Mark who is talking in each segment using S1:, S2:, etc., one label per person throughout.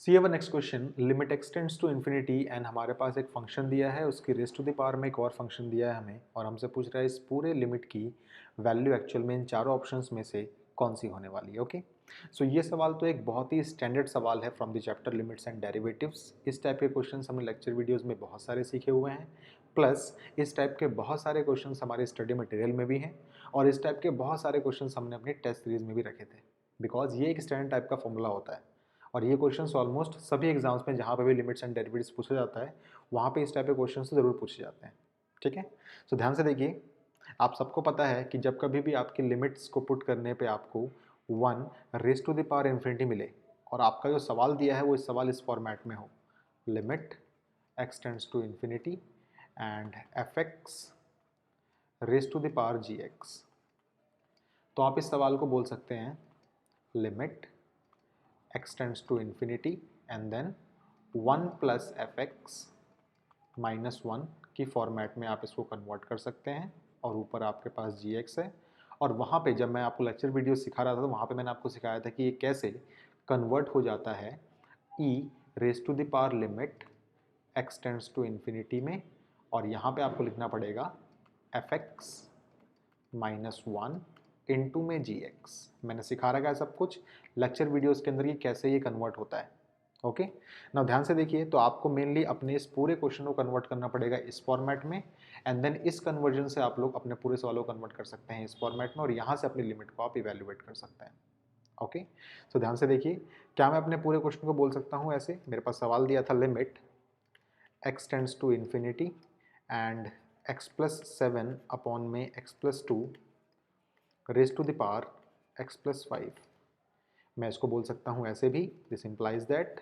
S1: C our next question, limit x tends to infinity and हमारे पास एक फंक्शन दिया है, उसकी रेस टू द पावर में एक और फंक्शन दिया है हमें, और हमसे पूछ रहा है इस पूरे लिमिट की वैल्यू एक्चुअल में इन चारों ऑप्शंस में से कौन सी होने वाली है। ओके, सो ये सवाल तो एक बहुत ही स्टैंडर्ड सवाल है from the chapter limits and derivatives. इस टाइप के क्वेश्चन हमने लेक्चर वीडियोज़ में बहुत सारे सीखे हुए हैं, प्लस इस टाइप के बहुत सारे क्वेश्चन हमारे स्टडी मटेरियल में भी हैं, और इस टाइप के बहुत सारे क्वेश्चन हमने अपनी टेस्ट सीरीज में भी रखे थे, बिकॉज ये एक स्टैंडर्ड टाइप का फॉर्मूला होता है। और ये क्वेश्चंस ऑलमोस्ट सभी एग्जाम्स में जहाँ पे भी लिमिट्स एंड डेरिवेटिव्स पूछा जाता है वहाँ पे इस टाइप के क्वेश्चन से ज़रूर पूछे जाते हैं। ठीक है, सो ध्यान से देखिए, आप सबको पता है कि जब कभी भी आपकी लिमिट्स को पुट करने पे आपको 1 raise to the power infinity मिले और आपका जो सवाल दिया है वो इस सवाल इस फॉर्मेट में हो, limit x tends to infinity and f x raise to the power g x, तो आप इस सवाल को बोल सकते हैं लिमिट x tends to infinity and then 1 plus fx minus 1 की फॉर्मेट में आप इसको कन्वर्ट कर सकते हैं, और ऊपर आपके पास gx है। और वहाँ पे जब मैं आपको लेक्चर वीडियो सिखा रहा था तो वहाँ पे मैंने आपको सिखाया था कि ये कैसे कन्वर्ट हो जाता है e raise to the power limit x tends to infinity में, और यहाँ पे आपको लिखना पड़ेगा fx माइनस 1 इनटू में gx। मैंने सिखा रखा है सब कुछ लेक्चर वीडियोस के अंदर कि कैसे ये कन्वर्ट होता है। ओके, नाउ ध्यान से देखिए, तो आपको मेनली अपने इस पूरे क्वेश्चन को कन्वर्ट करना पड़ेगा इस फॉर्मेट में, एंड देन इस कन्वर्जन से आप लोग अपने पूरे सवालों को कन्वर्ट कर सकते हैं इस फॉर्मेट में, और यहाँ से अपनी लिमिट को आप इवेल्युएट कर सकते हैं। ओके, सो ध्यान से देखिए, क्या मैं अपने पूरे क्वेश्चन को बोल सकता हूँ ऐसे? मेरे पास सवाल दिया था limit x tends to infinity and x plus 7 upon में x plus 2 raise to the power x plus 5। मैं इसको बोल सकता हूँ ऐसे भी, this implies that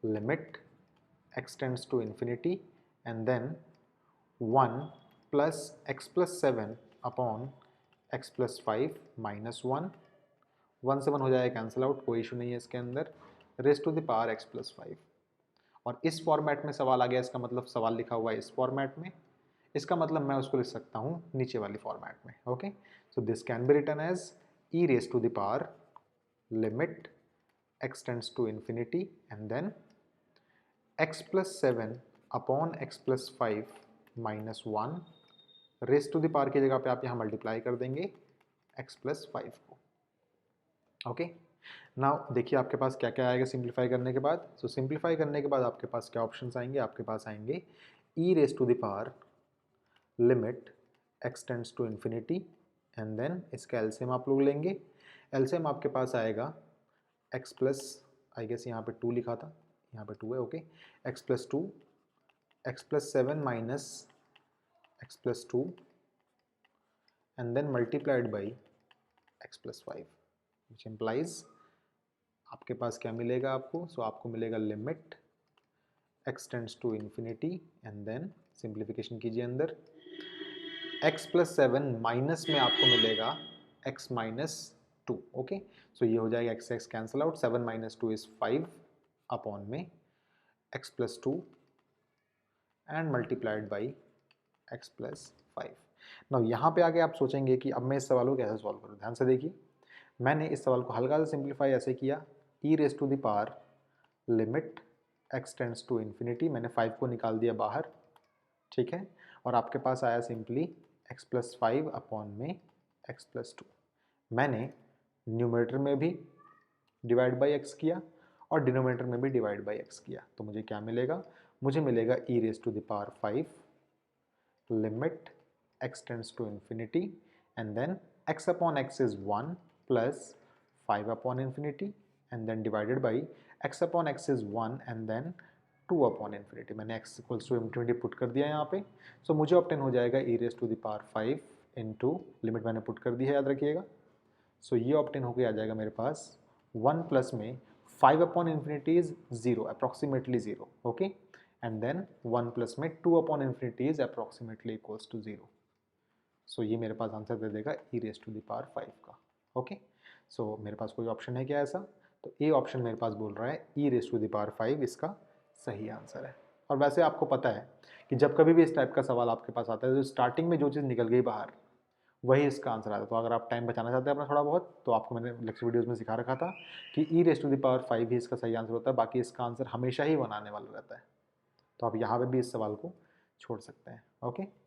S1: limit x tends to infinity and then 1 plus x plus 7 upon x plus 5 minus 1 से 1 हो जाएगा कैंसिल आउट, कोई इशू नहीं है इसके अंदर, raise to the power x plus 5। और इस फॉर्मेट में सवाल आ गया, इसका मतलब सवाल लिखा हुआ है इस फॉर्मेट में, इसका मतलब मैं उसको लिख सकता हूँ नीचे वाली फॉर्मेट में। Okay, so this can be written as e raise to the power limit x tends to infinity and then x plus 7 upon x plus 5 minus 1 raise to the power की जगह पे आप यहाँ मल्टीप्लाई कर देंगे x plus 5 को। Okay, now देखिए आपके पास क्या क्या आएगा सिंप्लीफाई करने के बाद। सो सिंप्लीफाई करने के बाद आपके पास क्या ऑप्शंस आएंगे? आपके पास आएंगे e raise to the power limit x tends to infinity and then इसका एलसीएम आप लोग लेंगे। एलसीएम आपके पास आएगा x प्लस, आई गेस यहाँ पे 2 लिखा था, यहाँ पे 2 है। Okay, x plus 2 x plus 7 minus x plus 2 and then multiplied by x plus 5, which implies आपके पास क्या मिलेगा आपको? सो आपको मिलेगा limit x tends to infinity and then simplification कीजिए अंदर x प्लस 7 माइनस में आपको मिलेगा x माइनस 2। ओके, सो ये हो जाएगा x x cancel out, 7 minus 2 is 5 upon में x plus 2 and multiplied by x plus 5। Now यहाँ पे आके आप सोचेंगे कि अब मैं इस सवाल को कैसे सॉल्व करूँ। ध्यान से देखिए, मैंने इस सवाल को हल्का सा सिंप्लीफाई ऐसे किया, e raise to the power limit x tends to infinity, मैंने 5 को निकाल दिया बाहर, ठीक है, और आपके पास आया सिंपली x प्लस 5 अपॉन में x प्लस 2। मैंने न्यूमरेटर में भी डिवाइड बाई x किया और डिनोमिनेटर में भी डिवाइड बाई x किया, तो मुझे क्या मिलेगा? मुझे मिलेगा e raise to the power 5 limit x tends to infinity and then x upon x is 1 plus 5 upon infinity and then divided by x upon x is 1 and then 2 upon infinity. मैंने x equals to infinity put कर दिया यहाँ पे, सो मुझे obtain हो जाएगा e raise to the power 5 into limit मैंने put कर दी है, याद रखिएगा। सो ये ऑब्टेन होकर आ जाएगा मेरे पास 1 प्लस में 5 upon infinity is 0, approximately 0। Okay, and then 1 plus में 2 upon infinity is approximately equals to 0। So ये मेरे पास आंसर दे देगा e raise to the power 5 का। ओके, सो मेरे पास कोई ऑप्शन है क्या ऐसा? तो ए ऑप्शन मेरे पास बोल रहा है e raise to the power 5 इसका सही आंसर है। और वैसे आपको पता है कि जब कभी भी इस टाइप का सवाल आपके पास आता है तो स्टार्टिंग में जो चीज़ निकल गई बाहर वही इसका आंसर आता है। तो अगर आप टाइम बचाना चाहते हैं अपना थोड़ा बहुत, तो आपको मैंने लेक्चर वीडियोज़ में सिखा रखा था कि e⁻⁵ ही इसका सही आंसर होता है, बाकी इसका आंसर हमेशा ही 1 आने वाला रहता है। तो आप यहाँ पे भी इस सवाल को छोड़ सकते हैं। ओके।